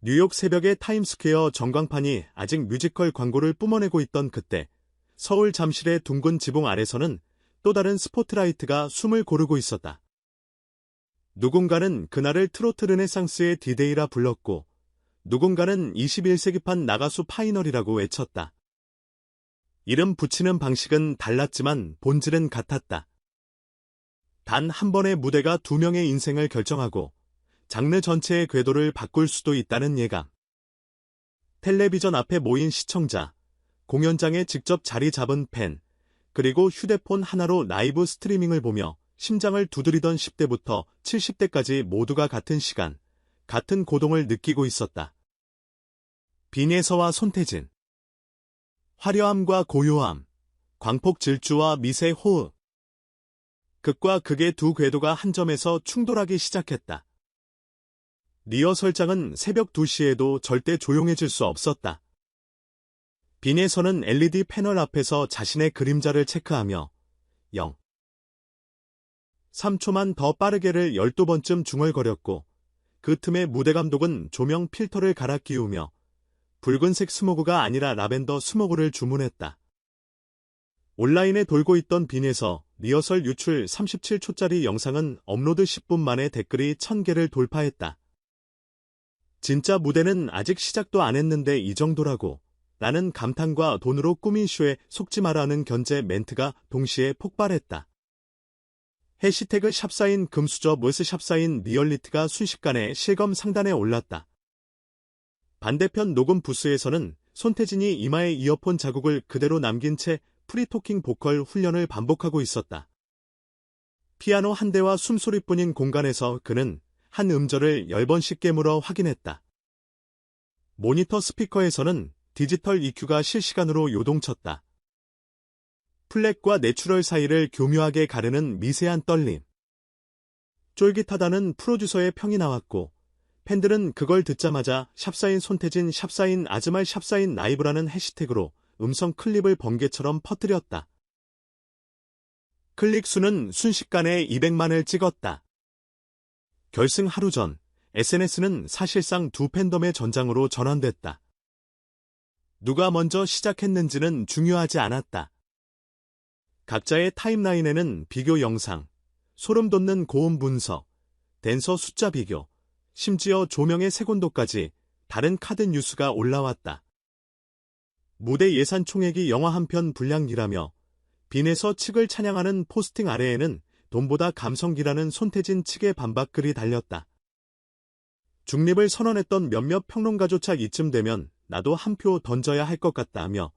뉴욕 새벽의 타임스퀘어 전광판이 아직 뮤지컬 광고를 뿜어내고 있던 그때 서울 잠실의 둥근 지붕 아래서는 또 다른 스포트라이트가 숨을 고르고 있었다. 누군가는 그날을 트로트 르네상스의 디데이라 불렀고 누군가는 21세기판 나가수 파이널이라고 외쳤다. 이름 붙이는 방식은 달랐지만 본질은 같았다. 단 한 번의 무대가 두 명의 인생을 결정하고 장르 전체의 궤도를 바꿀 수도 있다는 예감. 텔레비전 앞에 모인 시청자, 공연장에 직접 자리 잡은 팬, 그리고 휴대폰 하나로 라이브 스트리밍을 보며 심장을 두드리던 10대부터 70대까지 모두가 같은 시간, 같은 고동을 느끼고 있었다. 빈예서와 손태진. 화려함과 고요함, 광폭 질주와 미세 호흡. 극과 극의 두 궤도가 한 점에서 충돌하기 시작했다. 리허설장은 새벽 2시에도 절대 조용해질 수 없었다. 빈예서는 LED 패널 앞에서 자신의 그림자를 체크하며 0. 3초만 더 빠르게를 12번쯤 중얼거렸고 그 틈에 무대 감독은 조명 필터를 갈아 끼우며 붉은색 스모그가 아니라 라벤더 스모그를 주문했다. 온라인에 돌고 있던 빈예서 리허설 유출 37초짜리 영상은 업로드 10분 만에 댓글이 1000개를 돌파했다. 진짜 무대는 아직 시작도 안 했는데 이 정도라고 라는 감탄과 돈으로 꾸민 쇼에 속지 마라는 견제 멘트가 동시에 폭발했다. 해시태그 샵사인 금수저 무스 샵사인 리얼리티가 순식간에 실검 상단에 올랐다. 반대편 녹음 부스에서는 손태진이 이마에 이어폰 자국을 그대로 남긴 채 프리토킹 보컬 훈련을 반복하고 있었다. 피아노 한 대와 숨소리뿐인 공간에서 그는 한 음절을 10번씩 깨물어 확인했다. 모니터 스피커에서는 디지털 EQ가 실시간으로 요동쳤다. 플랫과 내추럴 사이를 교묘하게 가르는 미세한 떨림. 쫄깃하다는 프로듀서의 평이 나왔고 팬들은 그걸 듣자마자 샵사인 손태진 샵사인 아즈말 샵사인 라이브라는 해시태그로 음성 클립을 번개처럼 퍼뜨렸다. 클릭 수는 순식간에 200만을 찍었다. 결승 하루 전 SNS는 사실상 두 팬덤의 전장으로 전환됐다. 누가 먼저 시작했는지는 중요하지 않았다. 각자의 타임라인에는 비교 영상, 소름 돋는 고음 분석, 댄서 숫자 비교, 심지어 조명의 색온도까지 다른 카드 뉴스가 올라왔다. 무대 예산 총액이 영화 한 편 분량이라며 빈에서 측을 찬양하는 포스팅 아래에는 돈보다 감성기라는 손태진 측의 반박글이 달렸다. 중립을 선언했던 몇몇 평론가조차 이쯤 되면 나도 한 표 던져야 할 것 같다며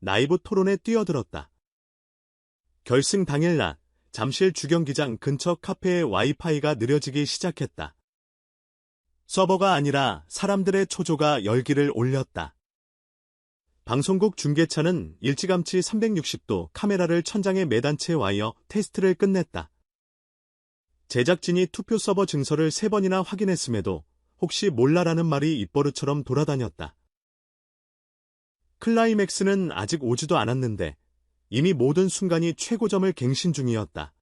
라이브 토론에 뛰어들었다. 결승 당일 낮 잠실 주경기장 근처 카페의 와이파이가 느려지기 시작했다. 서버가 아니라 사람들의 초조가 열기를 올렸다. 방송국 중계차는 일찌감치 360도 카메라를 천장에 매단 채 와이어 테스트를 끝냈다. 제작진이 투표 서버 증서를 3번이나 확인했음에도 혹시 몰라라는 말이 입버릇처럼 돌아다녔다. 클라이맥스는 아직 오지도 않았는데 이미 모든 순간이 최고점을 갱신 중이었다.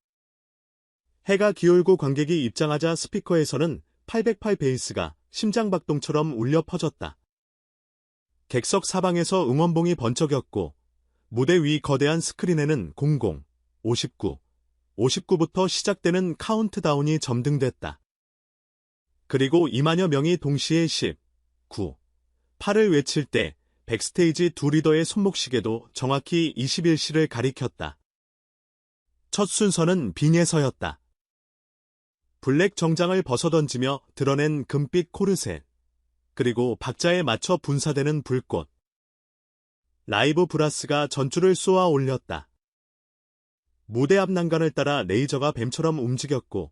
해가 기울고 관객이 입장하자 스피커에서는 808 베이스가 심장박동처럼 울려 퍼졌다. 객석 사방에서 응원봉이 번쩍였고 무대 위 거대한 스크린에는 00, 59, 59부터 시작되는 카운트다운이 점등됐다. 그리고 2만여 명이 동시에 10, 9, 8을 외칠 때 백스테이지 두 리더의 손목시계도 정확히 21시를 가리켰다. 첫 순서는 빈예서였다. 블랙 정장을 벗어던지며 드러낸 금빛 코르셋, 그리고 박자에 맞춰 분사되는 불꽃. 라이브 브라스가 전주를 쏘아 올렸다. 무대 앞 난간을 따라 레이저가 뱀처럼 움직였고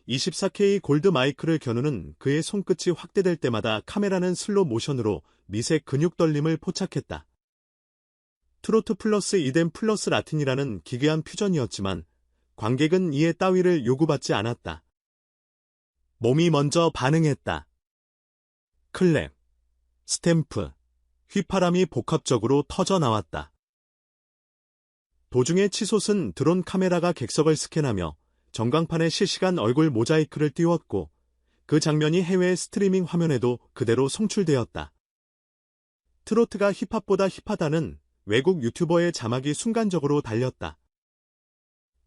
24K 골드 마이크를 겨누는 그의 손끝이 확대될 때마다 카메라는 슬로 모션으로 미세 근육 떨림을 포착했다. 트로트 플러스 이덴 플러스 라틴이라는 기괴한 퓨전이었지만 관객은 이에 따위를 요구받지 않았다. 몸이 먼저 반응했다. 클랩, 스탬프, 휘파람이 복합적으로 터져 나왔다. 도중에 치솟은 드론 카메라가 객석을 스캔하며 전광판에 실시간 얼굴 모자이크를 띄웠고 그 장면이 해외 스트리밍 화면에도 그대로 송출되었다. 트로트가 힙합보다 힙하다는 외국 유튜버의 자막이 순간적으로 달렸다.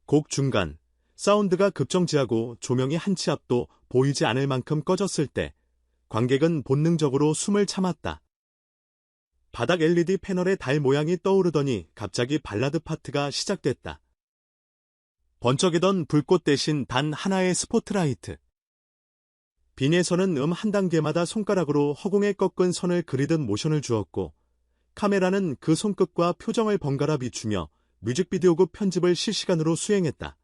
곡 중간, 사운드가 급정지하고 조명이 한 치 앞도 보이지 않을 만큼 꺼졌을 때 관객은 본능적으로 숨을 참았다. 바닥 LED 패널에 달 모양이 떠오르더니 갑자기 발라드 파트가 시작됐다. 번쩍이던 불꽃 대신 단 하나의 스포트라이트. 빈에서는 한 단계마다 손가락으로 허공에 꺾은 선을 그리듯 모션을 주었고 카메라는 그 손끝과 표정을 번갈아 비추며 뮤직비디오급 편집을 실시간으로 수행했다.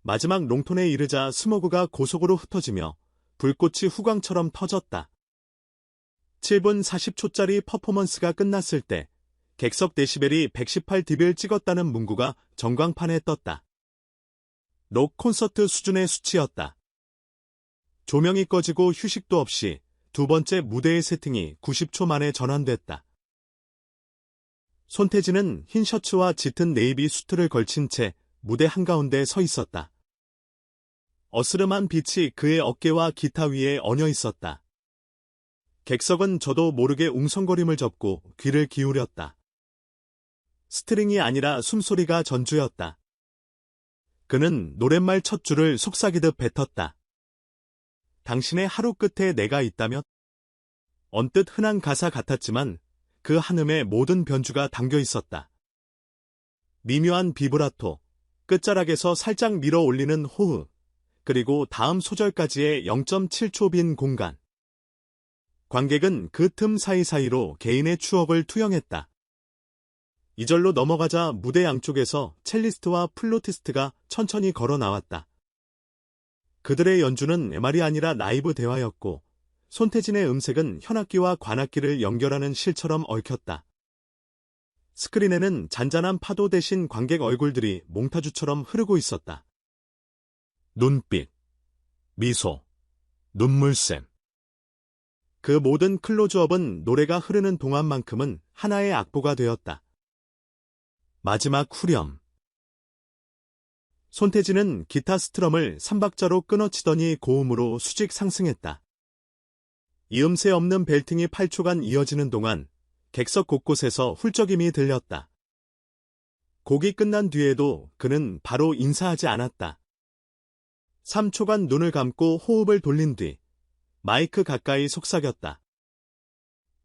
마지막 롱톤에 이르자 스모그가 고속으로 흩어지며 불꽃이 후광처럼 터졌다. 7분 40초짜리 퍼포먼스가 끝났을 때 객석 데시벨이 118dB를 찍었다는 문구가 전광판에 떴다. 록 콘서트 수준의 수치였다. 조명이 꺼지고 휴식도 없이 두 번째 무대의 세팅이 90초 만에 전환됐다. 손태진은 흰 셔츠와 짙은 네이비 수트를 걸친 채 무대 한가운데 서 있었다. 어스름한 빛이 그의 어깨와 기타 위에 얹어 있었다. 객석은 저도 모르게 웅성거림을 접고 귀를 기울였다. 스트링이 아니라 숨소리가 전주였다. 그는 노랫말 첫 줄을 속삭이듯 뱉었다. 당신의 하루 끝에 내가 있다면? 언뜻 흔한 가사 같았지만 그 한음에 모든 변주가 담겨 있었다. 미묘한 비브라토, 끝자락에서 살짝 밀어 올리는 호흡, 그리고 다음 소절까지의 0.7초 빈 공간. 관객은 그 틈 사이사이로 개인의 추억을 투영했다. 2절로 넘어가자 무대 양쪽에서 첼리스트와 플루티스트가 천천히 걸어 나왔다. 그들의 연주는 MR이 아니라 라이브 대화였고 손태진의 음색은 현악기와 관악기를 연결하는 실처럼 얽혔다. 스크린에는 잔잔한 파도 대신 관객 얼굴들이 몽타주처럼 흐르고 있었다. 눈빛, 미소, 눈물샘. 그 모든 클로즈업은 노래가 흐르는 동안만큼은 하나의 악보가 되었다. 마지막 후렴. 손태진은 기타 스트럼을 3박자로 끊어치더니 고음으로 수직 상승했다. 이음새 없는 벨팅이 8초간 이어지는 동안 객석 곳곳에서 훌쩍임이 들렸다. 곡이 끝난 뒤에도 그는 바로 인사하지 않았다. 3초간 눈을 감고 호흡을 돌린 뒤 마이크 가까이 속삭였다.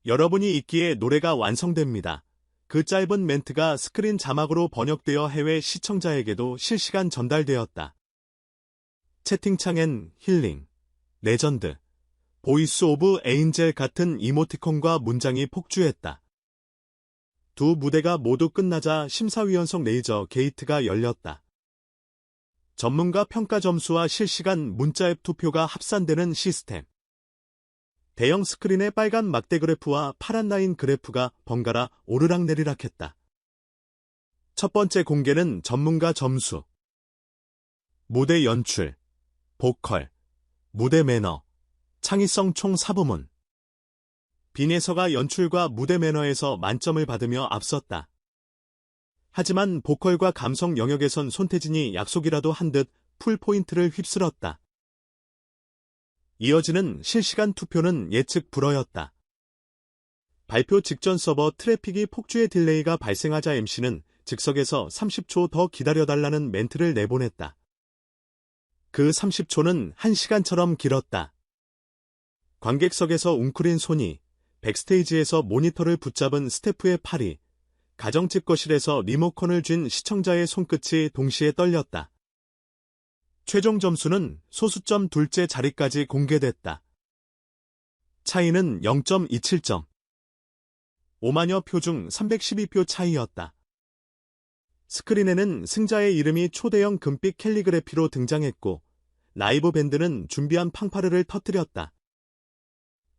여러분이 있기에 노래가 완성됩니다. 그 짧은 멘트가 스크린 자막으로 번역되어 해외 시청자에게도 실시간 전달되었다. 채팅창엔 힐링, 레전드, 보이스 오브 에인젤 같은 이모티콘과 문장이 폭주했다. 두 무대가 모두 끝나자 심사위원석 레이저 게이트가 열렸다. 전문가 평가 점수와 실시간 문자 앱 투표가 합산되는 시스템. 대형 스크린의 빨간 막대 그래프와 파란 라인 그래프가 번갈아 오르락내리락했다. 첫 번째 공개는 전문가 점수. 무대 연출, 보컬, 무대 매너, 창의성 총 4부문. 빈에서가 연출과 무대 매너에서 만점을 받으며 앞섰다. 하지만 보컬과 감성 영역에선 손태진이 약속이라도 한 듯 풀포인트를 휩쓸었다. 이어지는 실시간 투표는 예측 불허였다. 발표 직전 서버 트래픽이 폭주의 딜레이가 발생하자 MC는 즉석에서 30초 더 기다려달라는 멘트를 내보냈다. 그 30초는 1시간처럼 길었다. 관객석에서 웅크린 손이, 백스테이지에서 모니터를 붙잡은 스태프의 팔이, 가정집 거실에서 리모컨을 쥔 시청자의 손끝이 동시에 떨렸다. 최종 점수는 소수점 둘째 자리까지 공개됐다. 차이는 0.27점. 5만여 표 중 312표 차이였다. 스크린에는 승자의 이름이 초대형 금빛 캘리그래피로 등장했고 라이브 밴드는 준비한 팡파르를 터뜨렸다.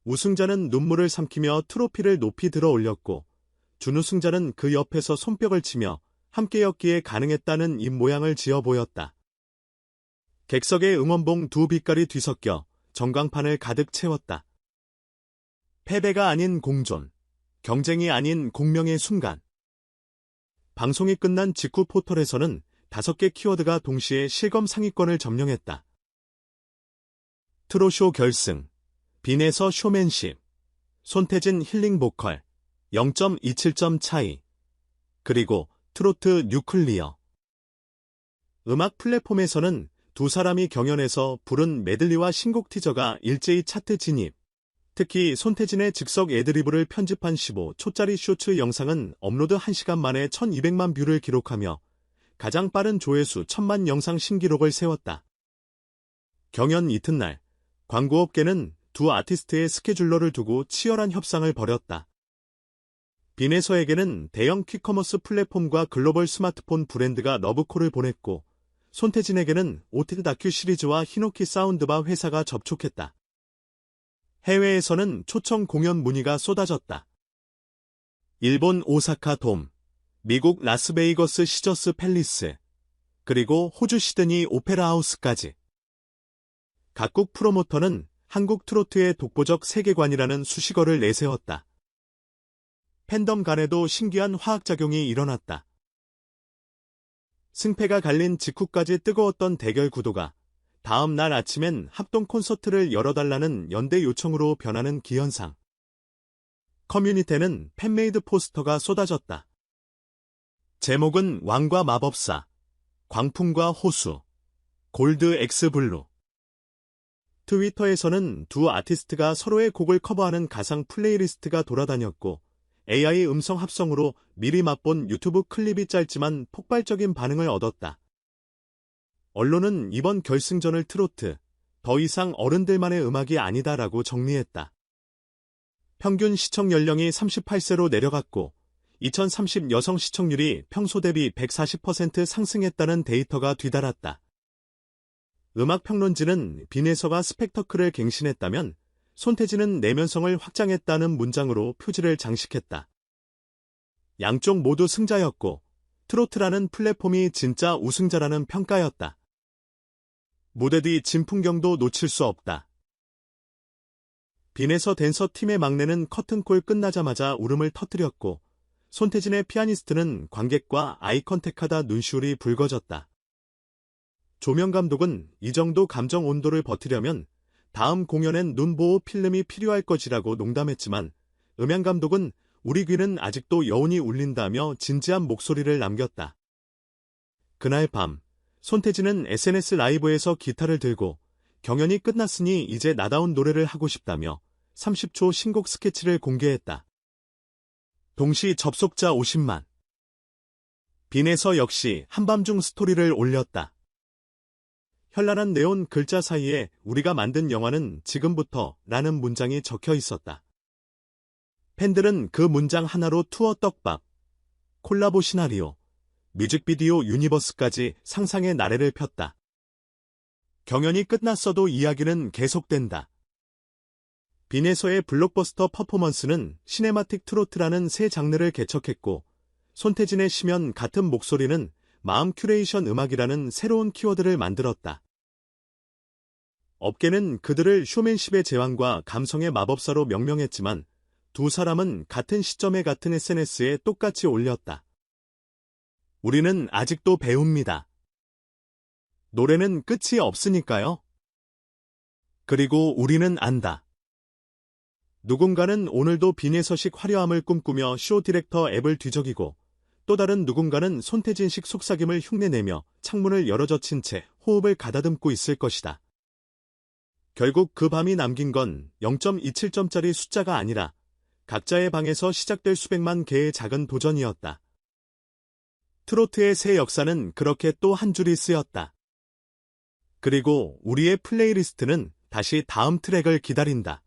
우승자는 눈물을 삼키며 트로피를 높이 들어 올렸고 준우승자는 그 옆에서 손뼉을 치며 함께였기에 가능했다는 입모양을 지어 보였다. 객석의 응원봉 두 빛깔이 뒤섞여 전광판을 가득 채웠다. 패배가 아닌 공존, 경쟁이 아닌 공명의 순간. 방송이 끝난 직후 포털에서는 5개 키워드가 동시에 실검 상위권을 점령했다. 트로쇼 결승, 빈에서 쇼맨십, 손태진 힐링 보컬, 0.27점 차이, 그리고 트로트 뉴클리어. 음악 플랫폼에서는 두 사람이 경연에서 부른 메들리와 신곡 티저가 일제히 차트 진입. 특히 손태진의 즉석 애드리브를 편집한 15초짜리 쇼츠 영상은 업로드 1시간 만에 1200만 뷰를 기록하며 가장 빠른 조회수 1000만 영상 신기록을 세웠다. 경연 이튿날, 광고업계는 두 아티스트의 스케줄러를 두고 치열한 협상을 벌였다. 빈에서에게는 대형 퀵커머스 플랫폼과 글로벌 스마트폰 브랜드가 러브콜을 보냈고, 손태진에게는 OTT 다큐 시리즈와 히노키 사운드바 회사가 접촉했다. 해외에서는 초청 공연 문의가 쏟아졌다. 일본 오사카 돔, 미국 라스베이거스 시저스 팰리스, 그리고 호주 시드니 오페라 하우스까지. 각국 프로모터는 한국 트로트의 독보적 세계관이라는 수식어를 내세웠다. 팬덤 간에도 신기한 화학작용이 일어났다. 승패가 갈린 직후까지 뜨거웠던 대결 구도가 다음 날 아침엔 합동 콘서트를 열어달라는 연대 요청으로 변하는 기현상. 커뮤니티에는 팬메이드 포스터가 쏟아졌다. 제목은 왕과 마법사, 광풍과 호수, 골드 엑스 블루. 트위터에서는 두 아티스트가 서로의 곡을 커버하는 가상 플레이리스트가 돌아다녔고, AI 음성 합성으로 미리 맛본 유튜브 클립이 짧지만 폭발적인 반응을 얻었다. 언론은 이번 결승전을 트로트, 더 이상 어른들만의 음악이 아니다라고 정리했다. 평균 시청 연령이 38세로 내려갔고 2030 여성 시청률이 평소 대비 140% 상승했다는 데이터가 뒤달았다. 음악평론지는 빈에서가 스펙터클을 갱신했다면 손태진은 내면성을 확장했다는 문장으로 표지를 장식했다. 양쪽 모두 승자였고 트로트라는 플랫폼이 진짜 우승자라는 평가였다. 무대 뒤 진풍경도 놓칠 수 없다. 빈에서 댄서 팀의 막내는 커튼콜 끝나자마자 울음을 터뜨렸고 손태진의 피아니스트는 관객과 아이컨택하다 눈시울이 붉어졌다. 조명 감독은 이 정도 감정 온도를 버티려면 다음 공연엔 눈보호 필름이 필요할 것이라고 농담했지만 음향 감독은 우리 귀는 아직도 여운이 울린다며 진지한 목소리를 남겼다. 그날 밤 손태진은 SNS 라이브에서 기타를 들고 경연이 끝났으니 이제 나다운 노래를 하고 싶다며 30초 신곡 스케치를 공개했다. 동시 접속자 50만. 빈에서 역시 한밤중 스토리를 올렸다. 현란한 네온 글자 사이에 우리가 만든 영화는 지금부터 라는 문장이 적혀 있었다. 팬들은 그 문장 하나로 투어 떡밥, 콜라보 시나리오, 뮤직비디오 유니버스까지 상상의 나래를 폈다. 경연이 끝났어도 이야기는 계속된다. 빈에서의 블록버스터 퍼포먼스는 시네마틱 트로트라는 새 장르를 개척했고 손태진의 시면 같은 목소리는 마음 큐레이션 음악이라는 새로운 키워드를 만들었다. 업계는 그들을 쇼맨십의 제왕과 감성의 마법사로 명명했지만 두 사람은 같은 시점에 같은 SNS에 똑같이 올렸다. 우리는 아직도 배웁니다. 노래는 끝이 없으니까요. 그리고 우리는 안다. 누군가는 오늘도 빈에서식 화려함을 꿈꾸며 쇼 디렉터 앱을 뒤적이고 또 다른 누군가는 손태진식 속삭임을 흉내내며 창문을 열어젖힌 채 호흡을 가다듬고 있을 것이다. 결국 그 밤이 남긴 건 0.27점짜리 숫자가 아니라 각자의 방에서 시작될 수백만 개의 작은 도전이었다. 트로트의 새 역사는 그렇게 또 한 줄이 쓰였다. 그리고 우리의 플레이리스트는 다시 다음 트랙을 기다린다.